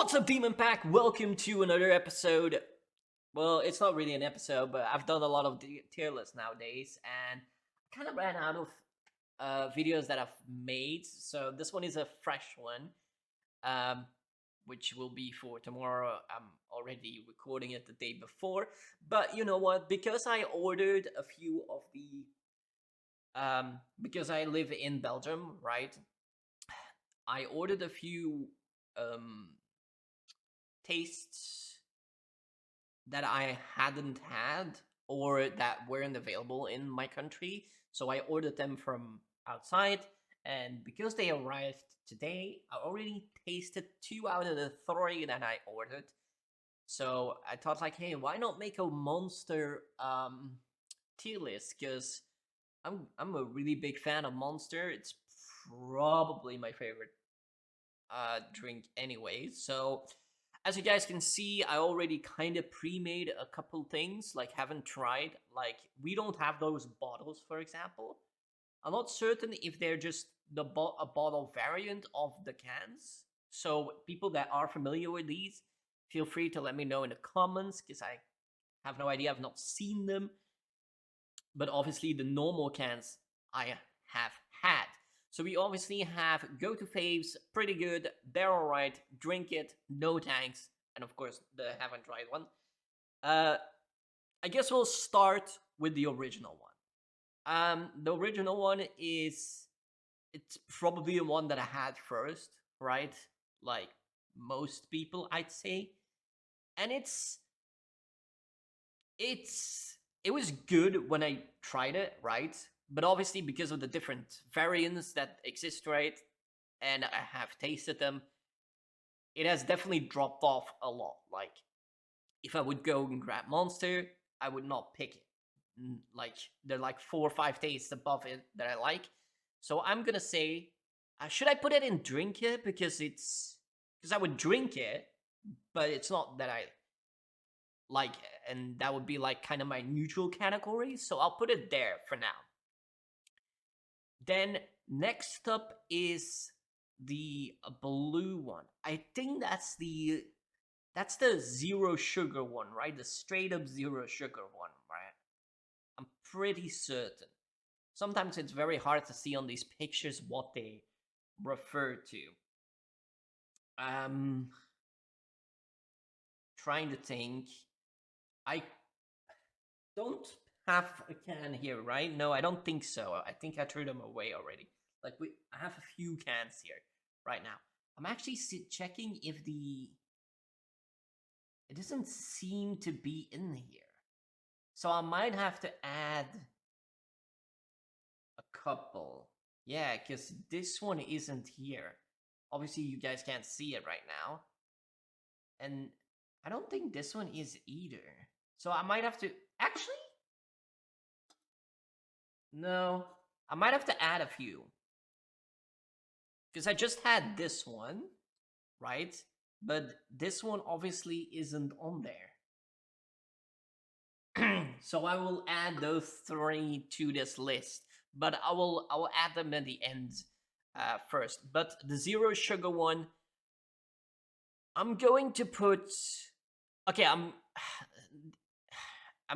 What's up, Demon Pack? Welcome to another episode. Well, it's not really an episode, but I've done a lot of tier lists nowadays, and I kind of ran out of videos that I've made. So this one is a fresh one, um, which will be for tomorrow. I'm already recording it the day before, but you know what? Because I ordered a few of the, because I live in Belgium, right? I ordered a few um tastes that I hadn't had or that weren't available in my country. So I ordered them from outside, and because they arrived today, I already tasted 2 out of the 3 that I ordered. So I thought, like, hey, why not make a monster tier list? Because I'm a really big fan of Monster. It's probably my favorite drink anyway. So as you guys can see, I already kind of pre-made a couple things, like haven't tried. Like, we don't have those bottles, for example. I'm not certain if they're just a bottle variant of the cans. So people that are familiar with these, feel free to let me know in the comments, because I have no idea. I've not seen them. But obviously the normal cans I have had. So we obviously have Go To Faves, Pretty Good, They're Alright, Drink It, No Thanks, and of course the Haven't Tried one. I guess we'll start with the original one. The original one it's probably the one that I had first, right? Like most people, I'd say. And it was good when I tried it, right? But obviously, because of the different variants that exist, right, and I have tasted them, it has definitely dropped off a lot. Like, if I would go and grab Monster, I would not pick it. Like, there are like 4 or 5 tastes above it that I like. So I'm gonna say, should I put it in drink it? Because I would drink it, but it's not that I like it, and that would be like kind of my neutral category, so I'll put it there for now. Then next up is the blue one. I think that's the zero sugar one, right? The straight up zero sugar one, right? I'm pretty certain. Sometimes it's very hard to see on these pictures what they refer to. Trying to think. I don't have a can here, right? No, I don't think so. I think I threw them away already. Like, I have a few cans here right now. I'm actually checking if it doesn't seem to be in here. So I might have to add a couple. Yeah, because this one isn't here. Obviously, you guys can't see it right now. And I don't think this one is either. So I might have to... Actually, no. I might have to add a few. Because I just had this one, right? But this one obviously isn't on there. So I will add those 3 to this list. But I will add them at the end first. But the zero sugar one, I'm going to put... Okay, I'm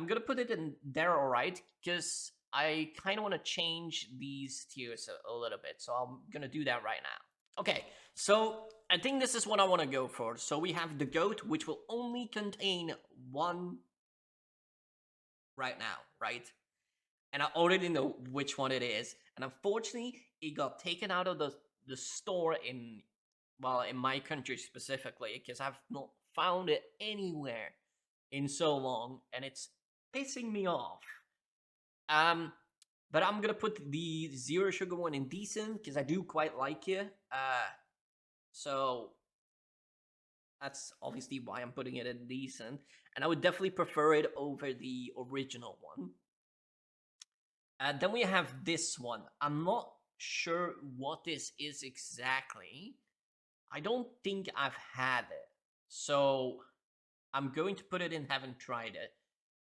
gonna put it in there, alright, because I kind of want to change these tiers a little bit. So I'm gonna do that right now. Okay, so I think this is what I want to go for. So we have the goat, which will only contain one right now, right? And I already know which one it is. And unfortunately, it got taken out of the store in, well, in my country specifically, because I've not found it anywhere in so long, and it's pissing me off. But I'm gonna put the zero sugar one in decent because I do quite like it. So that's obviously why I'm putting it in decent, and I would definitely prefer it over the original one. Then we have this one. I'm not sure what this is exactly. I don't think I've had it, so I'm going to put it in haven't tried it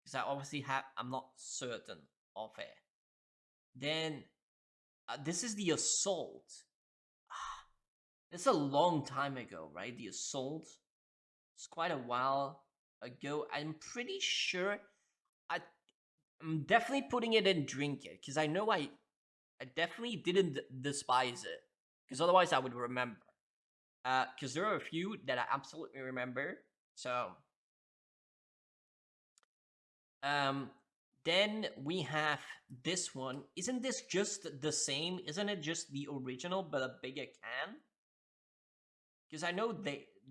because I obviously I'm not certain of it. Then this is the assault. It's a long time ago, right? The assault. It's quite a while ago. I'm pretty sure I, I'm definitely putting it in drink it because I know I definitely didn't despise it because otherwise I would remember. Because there are a few that I absolutely remember. So, um, then we have this one. Isn't this just the same? Isn't it just the original but a bigger can? Because I know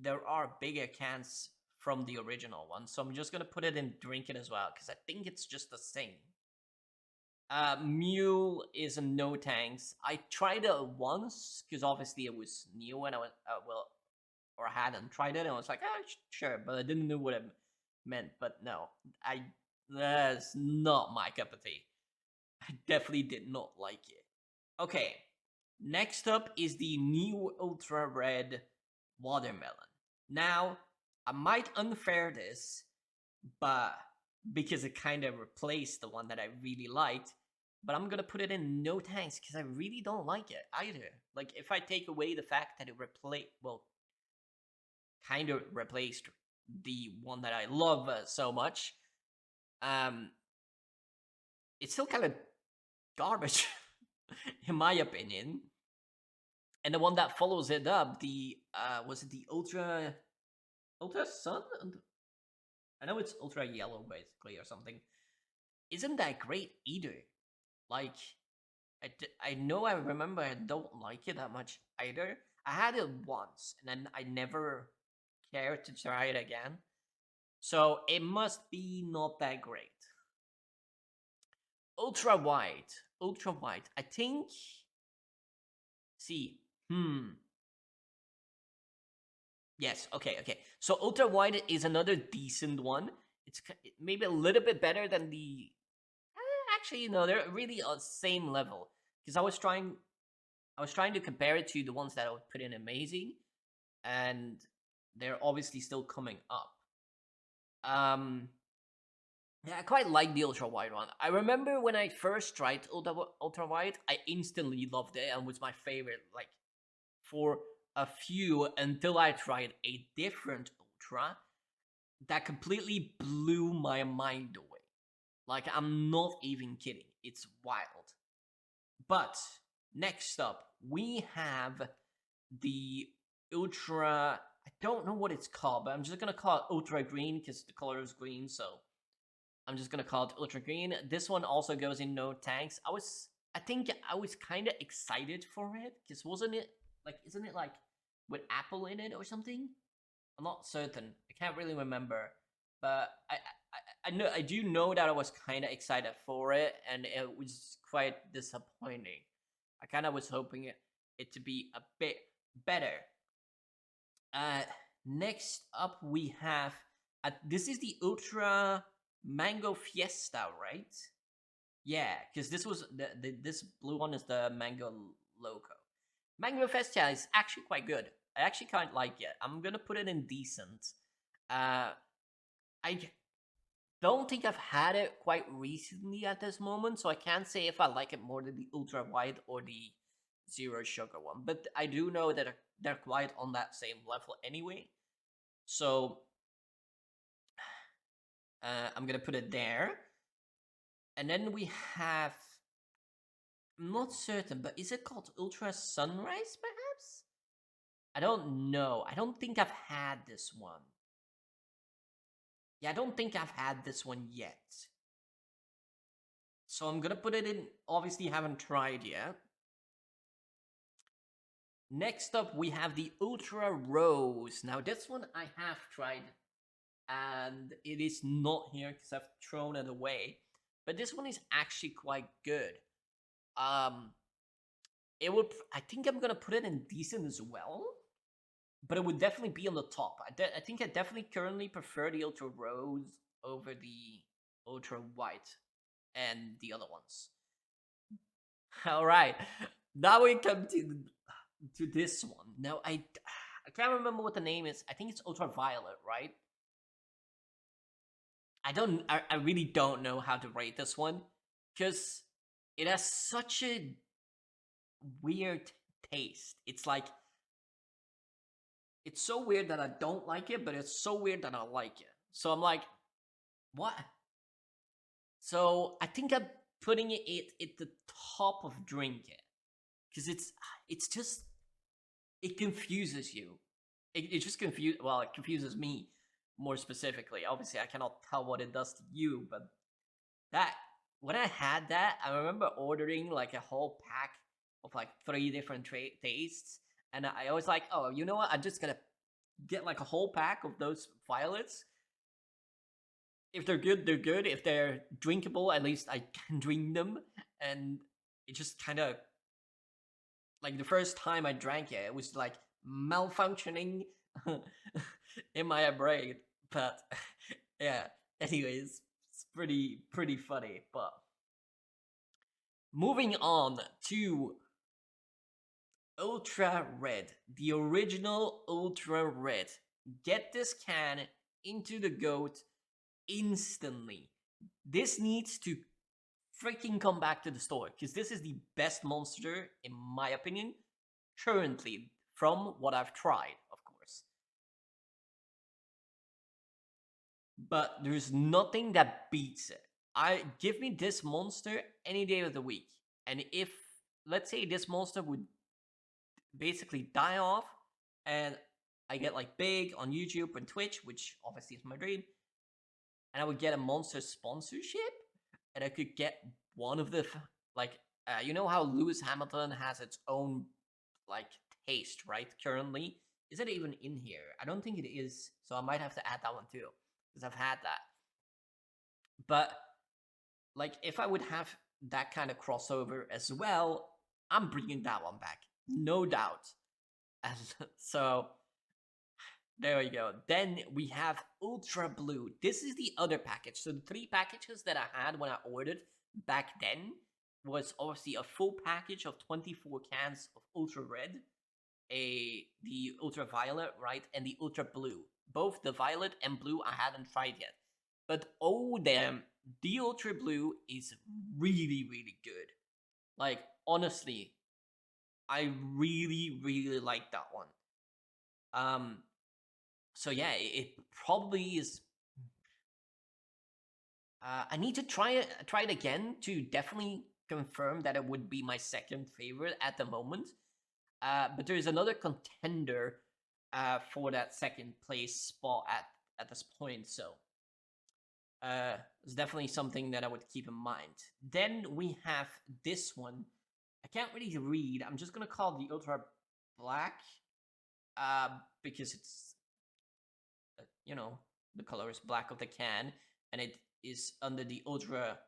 there are bigger cans from the original one, so I'm just gonna put it in drink it as well because I think it's just the same. Mule is a no tanks. I tried it once because obviously it was new and I was well, or I hadn't tried it and I was like, sure, but I didn't know what it meant. But no, I that's not my cup of tea. I definitely did not like it. Okay, next up is the new Ultra Red Watermelon. Now, I might unfair this, but because it kind of replaced the one that I really liked, but I'm gonna put it in no thanks because I really don't like it either. Like, if I take away the fact that it kind of replaced the one that I love so much, um, it's still kind of garbage, in my opinion. And the one that follows it up, the was it the Ultra Sun? I know it's Ultra Yellow basically or something. Isn't that great either? Like, I know I remember I don't like it that much either. I had it once and then I never cared to try it again. So it must be not that great. Ultra wide. Ultra wide. I think. See. Yes. Okay. Okay. So ultra wide is another decent one. It's maybe a little bit better than the. Actually, no, they're really on the same level. Because I was trying to compare it to the ones that I would put in amazing, and they're obviously still coming up. Um, yeah, I quite like the ultra wide one. I remember when I first tried ultra wide, I instantly loved it and was my favorite. Like for a few until I tried a different ultra that completely blew my mind away. Like I'm not even kidding. It's wild. But next up, we have the ultra. I don't know what it's called, but I'm just gonna call it ultra green because the color is green. So I'm just gonna call it ultra green. This one also goes in no tanks. I think I was kind of excited for it because wasn't it like, isn't it like with apple in it or something? I'm not certain. I can't really remember, but I know I do know that I was kind of excited for it, and it was quite disappointing. I kind of was hoping it to be a bit better. Uh, Next up we have this is the Ultra Mango Fiesta, right? Yeah, because this was this blue one is the Mango logo. Mango Fiesta is actually quite good. I actually quite like it. I'm gonna put it in decent. I don't think I've had it quite recently at this moment, so I can't say if I like it more than the Ultra White or the Zero Sugar one. But I do know that they're quite on that same level anyway. So I'm gonna put it there. And then we have, I'm not certain, but is it called Ultra Sunrise perhaps? I don't know. I don't think I've had this one. Yeah, I don't think I've had this one yet. So I'm gonna put it in, obviously haven't tried yet. Next up, we have the Ultra Rose. Now, this one I have tried, and it is not here because I've thrown it away. But this one is actually quite good. Um, it would. I think I'm gonna put it in decent as well, but it would definitely be on the top. I think I definitely currently prefer the Ultra Rose over the Ultra White and the other ones. All right, now we come to this one. Now I can't remember what the name is. I think it's Ultraviolet, right? I really don't know how to rate this one because it has such a weird taste. It's like It's so weird that I don't like it, but it's so weird that I like it. So I'm like, what? So I think I'm putting it at the top of drinking because it's just it confuses you. It just it confuses me more specifically. Obviously, I cannot tell what it does to you, but that when I had that, I remember ordering like a whole pack of like three different tastes, and I was like, oh, you know what? I'm just gonna get like a whole pack of those violets. If they're good, they're good. If they're drinkable, at least I can drink them. And it just kind of like the first time I drank it, it was like malfunctioning in my brain. But yeah, anyways, it's pretty funny. But moving on to Ultra Red, the original Ultra Red. Get this can into the goat instantly. This needs to freaking come back to the store because this is the best monster, in my opinion, currently from what I've tried, of course. But there's nothing that beats it. I give me this monster any day of the week. And if let's say this monster would basically die off and I get like big on YouTube and Twitch, which obviously is my dream, and I would get a monster sponsorship and I could get one of the like you know how Lewis Hamilton has its own like taste, right? Currently, is it even in here? I don't think it is, so I might have to add that one too because I've had that. But like, if I would have that kind of crossover as well, I'm bringing that one back, no doubt. And so there we go. Then we have Ultra Blue. This is the other package. So the three packages that I had when I ordered back then was obviously a full package of 24 cans of Ultra Red, the Ultra Violet, right, and the Ultra Blue. Both the Violet and Blue I hadn't tried yet. But oh damn, the Ultra Blue is really good. Like, honestly, I really like that one. Um so yeah, it probably is. I need to try it again to definitely confirm that it would be my second favorite at the moment. But there's another contender for that second place spot at this point. So it's definitely something that I would keep in mind. Then we have this one. I can't really read. I'm just gonna call the Ultra Black because it's you know, the color is black of the can, and it is under the Ultra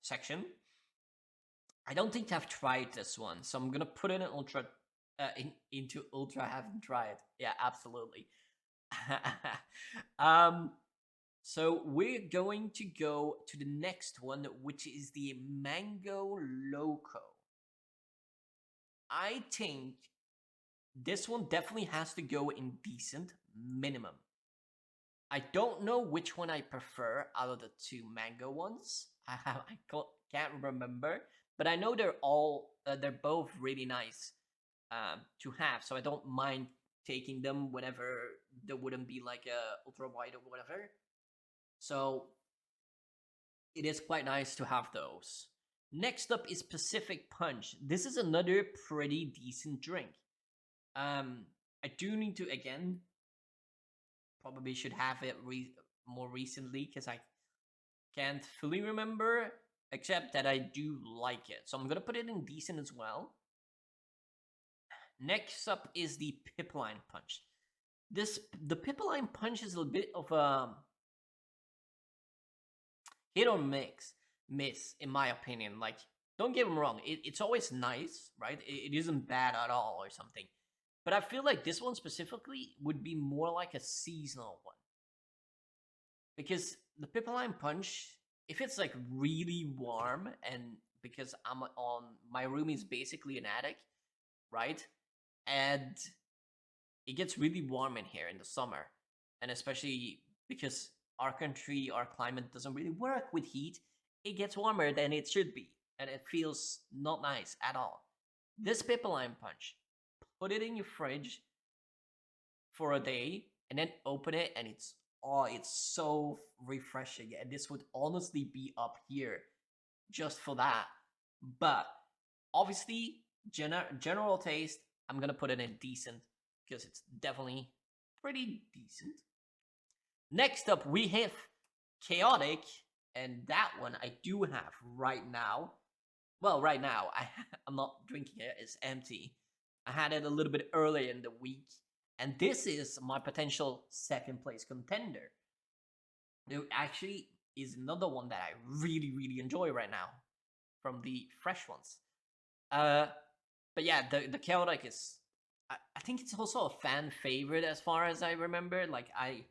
section. I don't think I've tried this one, so I'm gonna put it in Ultra into Ultra. I haven't tried. Yeah, absolutely. um, so we're going to go to the next one, which is the Mango Loco. I think this one definitely has to go in decent minimum. I don't know which one I prefer out of the two mango ones. Can't remember, but I know they're both really nice to have, so I don't mind taking them whenever there wouldn't be like a ultra wide or whatever. So it is quite nice to have those. Next up is Pacific Punch. This is another pretty decent drink. I do need to again probably should have it more recently because I can't fully remember, except that I do like it. So I'm gonna put it in decent as well. Next up is the Pipeline Punch. The Pipeline Punch is a bit of a hit or miss in my opinion. Like, don't get me wrong, it's always nice, right? It isn't bad at all or something. But I feel like this one specifically would be more like a seasonal one. Because the Pipeline Punch, if it's like really warm, and because I'm on my room is basically an attic, right? And it gets really warm in here in the summer. And especially because our country, our climate doesn't really work with heat, it gets warmer than it should be. And it feels not nice at all. This Pipeline Punch, put it in your fridge for a day and then open it, and it's so refreshing. And this would honestly be up here just for that. But obviously, general taste, I'm gonna put it in decent because it's definitely pretty decent. Next up, we have chaotic, and that one I do have right now. Well, right now I'm not drinking it; it's empty. I had it a little bit earlier in the week, and this is my potential second place contender. There actually is another one that I really enjoy right now from the fresh ones. Uh, but yeah, the chaotic is. I think it's also a fan favorite as far as I remember. Like I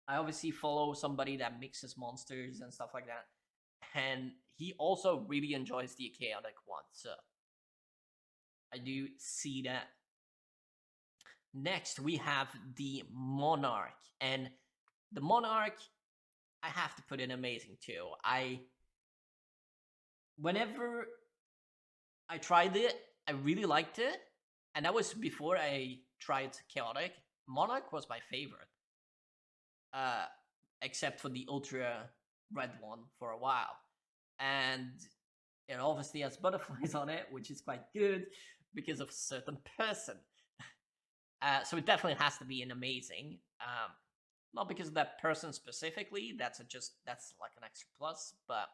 obviously follow somebody that mixes monsters and stuff like that, and he also really enjoys the chaotic one. So I do see that. Next, we have the Monarch, and the Monarch, I have to put in amazing too. Whenever I tried it, I really liked it, and that was before I tried chaotic. Monarch was my favorite, uh, except for the ultra red one for a while, and it obviously has butterflies on it, which is quite good because of a certain person. So it definitely has to be an amazing. Not because of that person specifically. That's like an extra plus, but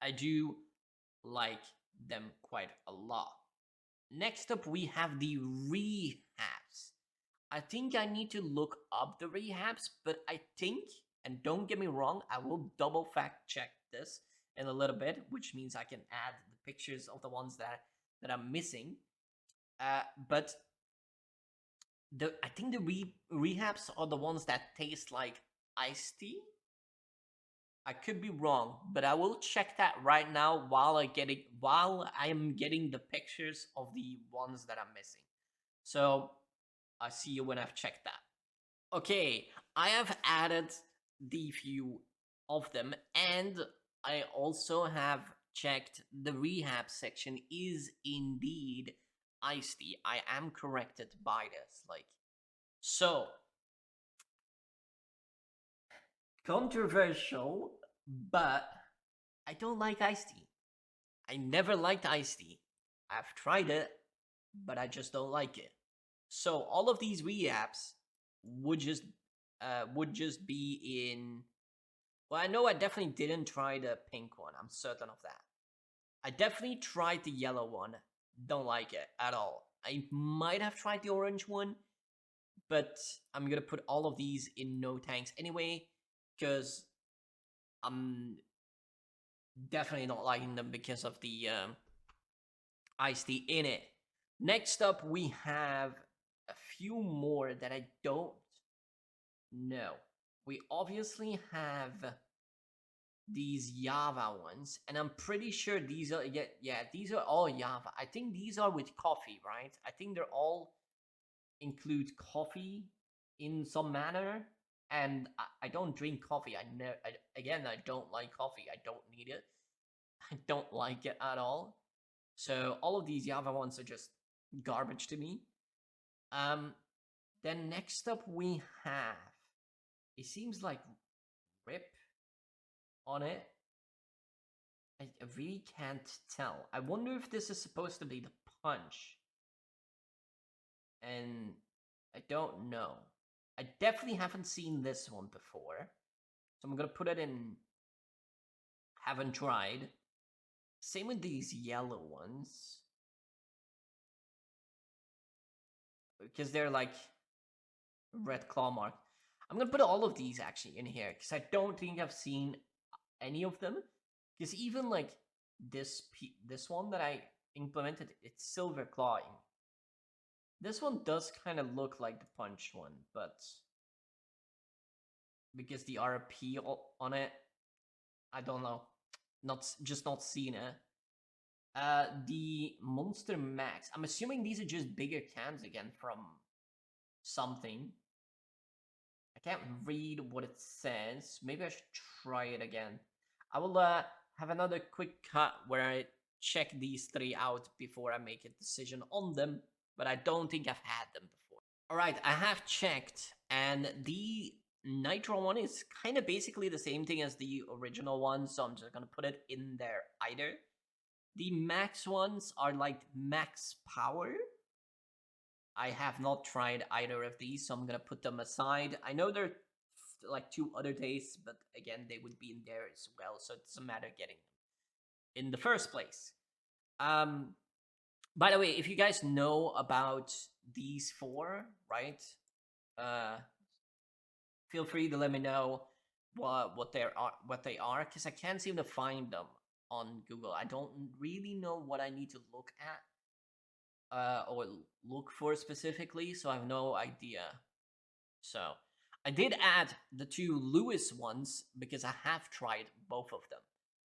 I do like them quite a lot. Next up, we have the rehabs. I think I need to look up the rehabs, but I think, and don't get me wrong, I will double fact check this in a little bit, which means I can add the pictures of the ones that I'm missing. But I think the rehabs are the ones that taste like iced tea. I could be wrong, but I will check that right now while I am getting the pictures of the ones that I'm missing. So I see you when I've checked that. Okay, I have added the few of them, and I also have checked the rehab section is indeed iced tea. I am corrected by this. Like, so controversial, but I don't like iced tea. I never liked iced tea. I've tried it, but I just don't like it. So all of these rehabs would just would just be in. Well, I know I definitely didn't try the pink one. I'm certain of that. I definitely tried the yellow one. Don't like it at all. I might have tried the orange one, but I'm gonna put all of these in no tanks anyway, because I'm definitely not liking them because of the iced tea in it. Next up, we have a few more that I don't know. We obviously have these Java ones, and I'm pretty sure these are these are all Java. I think these are with coffee, right? I think they're all include coffee in some manner. And I don't drink coffee. Again, I don't like coffee. I don't need it. I don't like it at all. So all of these Java ones are just garbage to me. Um, then next up we have, it seems like Rip on it. I really can't tell. I wonder if this is supposed to be the punch. And I don't know. I definitely haven't seen this one before. So I'm gonna put it in haven't tried. Same with these yellow ones. Because they're like red claw mark. I'm gonna put all of these actually in here because I don't think I've seen any of them. Because even like this one that I implemented, it's silver clawing. This one does kind of look like the punch one, but because the RP on it, I don't know, not seen it. The Monster Max. I'm assuming these are just bigger cans again from something. I can't read what it says. Maybe I should try it again. I will have another quick cut where I check these three out before I make a decision on them. but I don't think I've had them before. All right, I have checked, and the Nitro one is kind of basically the same thing as the original one, so I'm just gonna put it in there either. The max ones are like max power. I have not tried either of these, so I'm gonna put them aside. I know there are like 2 other tastes, but again, they would be in there as well, so it doesn't matter getting them in the first place. By the way, if you guys know about these 4, right? Feel free to let me know what they are, because I can't seem to find them on Google. I don't really know what I need to look at or look for specifically, so I have no idea. So I did add the 2 Lewis ones because I have tried both of them.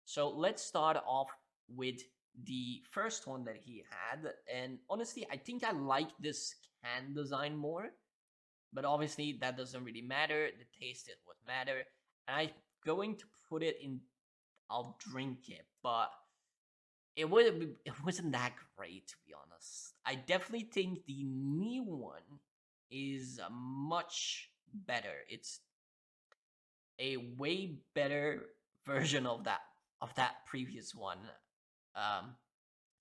So let's start off with the first one that he had, and honestly, I think I like this can design more, but obviously that doesn't really matter. The taste is what matter. And I'm going to put it in. I'll drink it, but it wasn't that great, to be honest. I definitely think the new one is much better. It's a way better version of that previous one.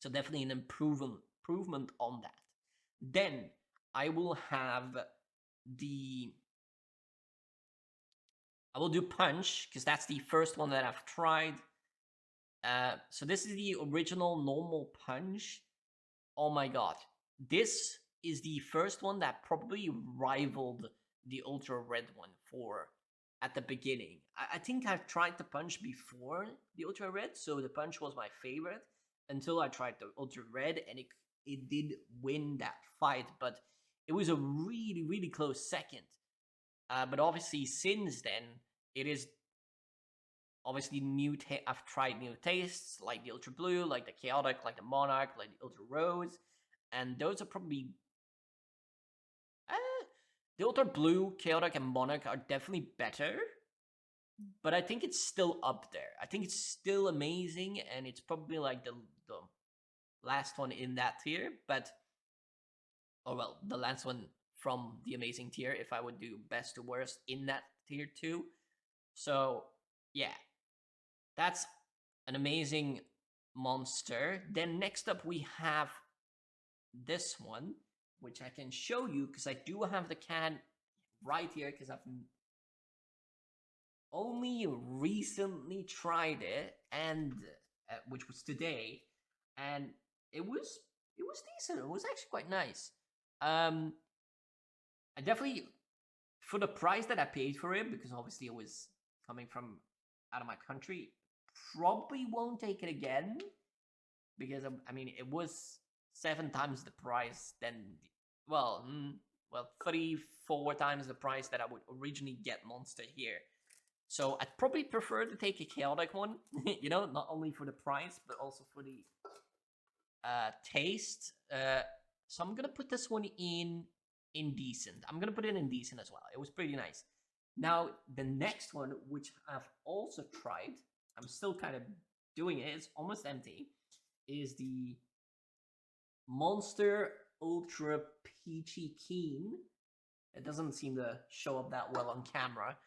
So definitely an improvement on that. Then I will have I will do punch because that's the first one that I've tried. So this is the original normal punch. Oh my god, this is the first one that probably rivaled the ultra red one for at the beginning. I think I've tried the punch before the ultra red, so the punch was my favorite until I tried the ultra red, and it did win that fight, but it was a really close second. But obviously since then it is obviously I've tried new tastes like the ultra blue, like the chaotic, like the monarch, like the ultra rose, and those are probably the ultra blue, chaotic, and monarch are definitely better, but I think it's still up there. I think it's still amazing, and it's probably like the last one in that tier, but the last one from the amazing tier if I would do best to worst in that tier too. So yeah, that's an amazing monster. Then next up we have this one, which I can show you because I do have the can right here because I've only recently tried it, and which was today, and it was decent. It was actually quite nice. I definitely, for the price that I paid for it, because obviously it was coming from out of my country, probably won't take it again because I mean it was 7 times the price than well 3-4 times the price that I would originally get Monster here. So I'd probably prefer to take a chaotic one, you know, not only for the price but also for the taste. So I'm gonna put this one in indecent. I'm gonna put it in decent as well. It was pretty nice. Now the next one, which I've also tried, I'm still kind of doing it. It's almost empty. Is the Monster Ultra Peachy Keen. It doesn't seem to show up that well on camera,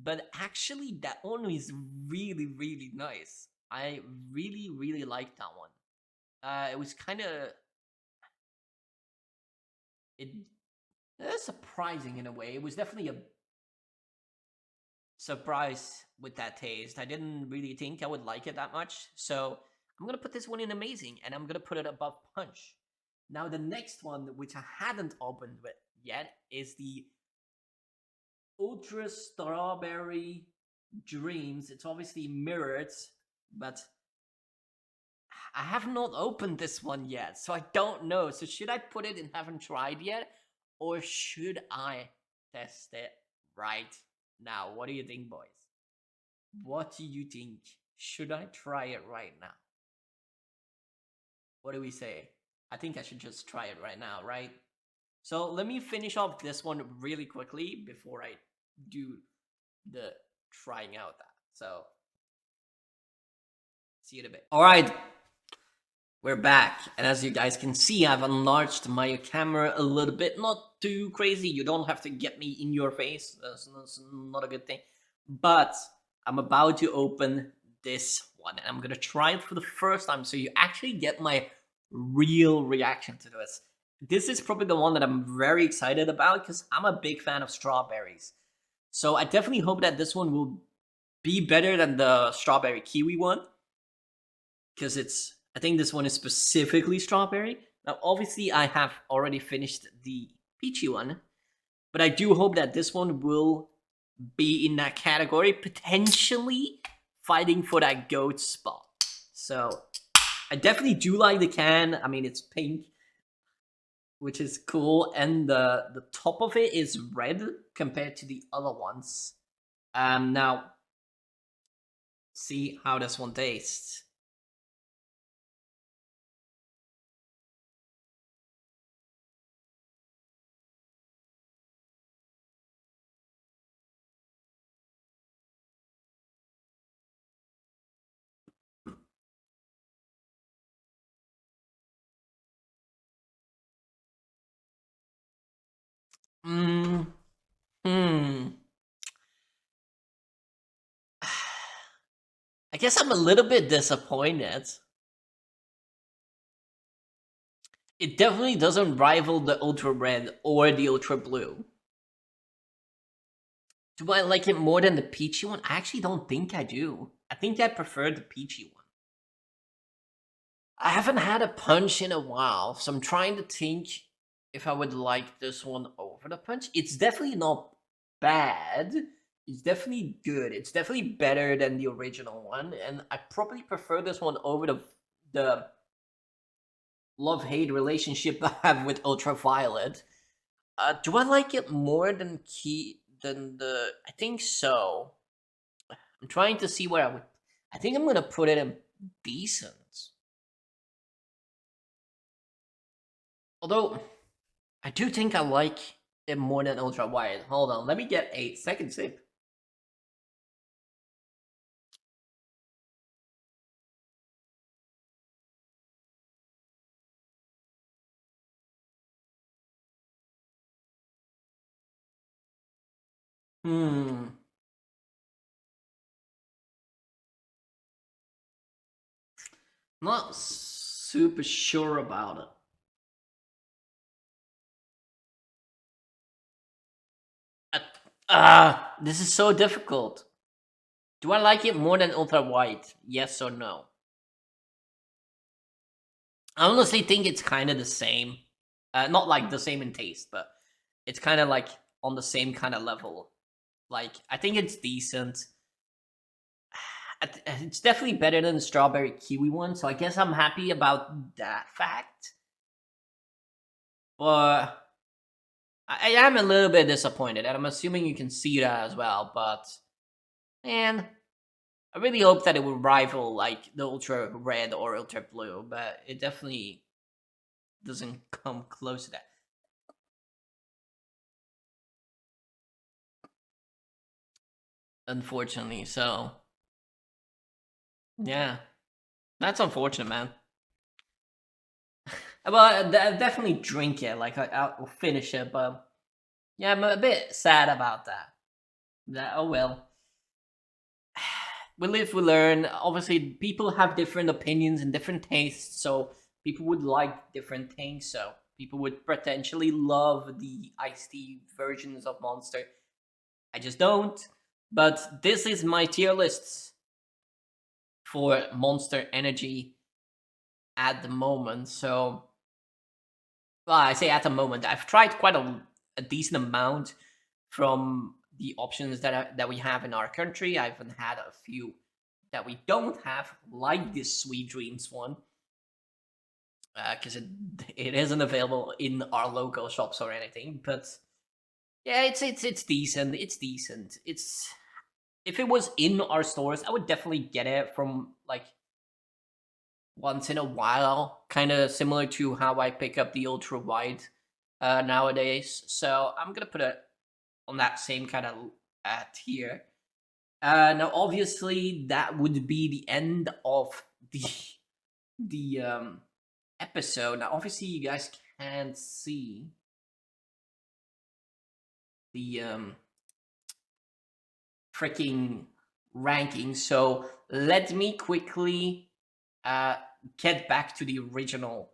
but actually that one is really nice. I really liked that one. It was kind of surprising in a way. It was definitely a surprise with that taste. I didn't really think I would like it that much, so I'm gonna put this one in amazing, and I'm gonna put it above punch. Now the next one, which I hadn't opened with yet, is the Ultra Strawberry Dreams. It's obviously mirrored, but I have not opened this one yet, so I don't know. So should I put it in haven't tried yet, or should I test it right now? What do you think, boys? What do you think? Should I try it right now? What do we say? I think I should just try it right now, right? So let me finish off this one really quickly before I do the trying out that. So see you in a bit. All right. We're back, and as you guys can see, I've enlarged my camera a little bit. Not too crazy. You don't have to get me in your face. That's not a good thing. But I'm about to open this one, and I'm gonna try it for the first time, so you actually get my real reaction to this. This is probably the one that I'm very excited about because I'm a big fan of strawberries. So I definitely hope that this one will be better than the strawberry kiwi one because I think this one is specifically strawberry. Now, obviously, I have already finished the peachy one, but I do hope that this one will be in that category, potentially fighting for that goat spot. So I definitely do like the can. I mean, it's pink, which is cool, and the top of it is red compared to the other ones. Now see how this one tastes. Mm, hmm. I guess I'm a little bit disappointed. It definitely doesn't rival the Ultra Red or the Ultra Blue. Do I like it more than the peachy one? I actually don't think I do. I think I prefer the peachy one. I haven't had a punch in a while, so I'm trying to think if I would like this one over the punch. It's definitely not bad. It's definitely good. It's definitely better than the original one, and I probably prefer this one over the love-hate relationship I have with Ultraviolet. Do I like it more than the? I think so. I'm trying to see where I would. I think I'm gonna put it in decent. Although I do think I like it more than ultra wide. Hold on, let me get a second sip. Hmm. Not super sure about it. This is so difficult. Do I like it more than ultra white? Yes or no? I honestly think it's kind of the same. Not like the same in taste, but it's kind of like on the same kind of level. Like I think it's decent. It's definitely better than the strawberry kiwi one, so I guess I'm happy about that fact. But I am a little bit disappointed, and I'm assuming you can see that as well. But man, I really hope that it would rival like the ultra red or ultra blue, but it definitely doesn't come close to that. Unfortunately, so yeah, that's unfortunate, man. Well, I definitely drink it. Like I'll finish it, but yeah, I'm a bit sad about that. That oh well. We live, we learn. Obviously, people have different opinions and different tastes, so people would like different things. So people would potentially love the iced tea versions of Monster. I just don't. But this is my tier list for Monster Energy at the moment. So, well, I say at the moment, I've tried quite a decent amount from the options that we have in our country. I've had a few that we don't have, like this Sweet Dreams one, because it isn't available in our local shops or anything. But yeah, it's decent. It's decent. It's if it was in our stores, I would definitely get it from like once in a while, kind of similar to how I pick up the ultra wide nowadays. So I'm gonna put it on that same kind of tier. Now, obviously, that would be the end of the episode. Now, obviously, you guys can't see the freaking ranking, so let me quickly get back to the original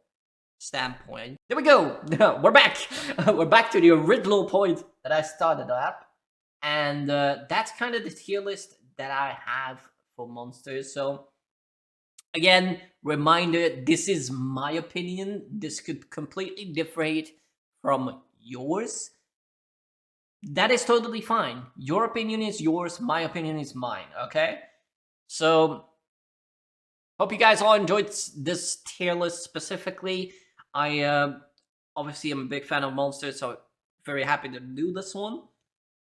standpoint. There we go. We're back. We're back to the original point that I started at, and that's kind of the tier list that I have for monsters. So again, reminder: this is my opinion. This could completely differ from yours. That is totally fine. Your opinion is yours. My opinion is mine. Okay. So hope you guys all enjoyed this tier list specifically. I obviously am a big fan of monsters, so very happy to do this one.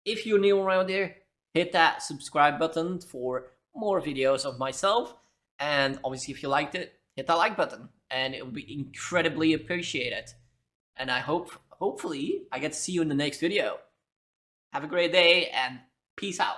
If you're new around here, hit that subscribe button for more videos of myself. And obviously, if you liked it, hit that like button, and it will be incredibly appreciated. And I hopefully, I get to see you in the next video. Have a great day, and peace out.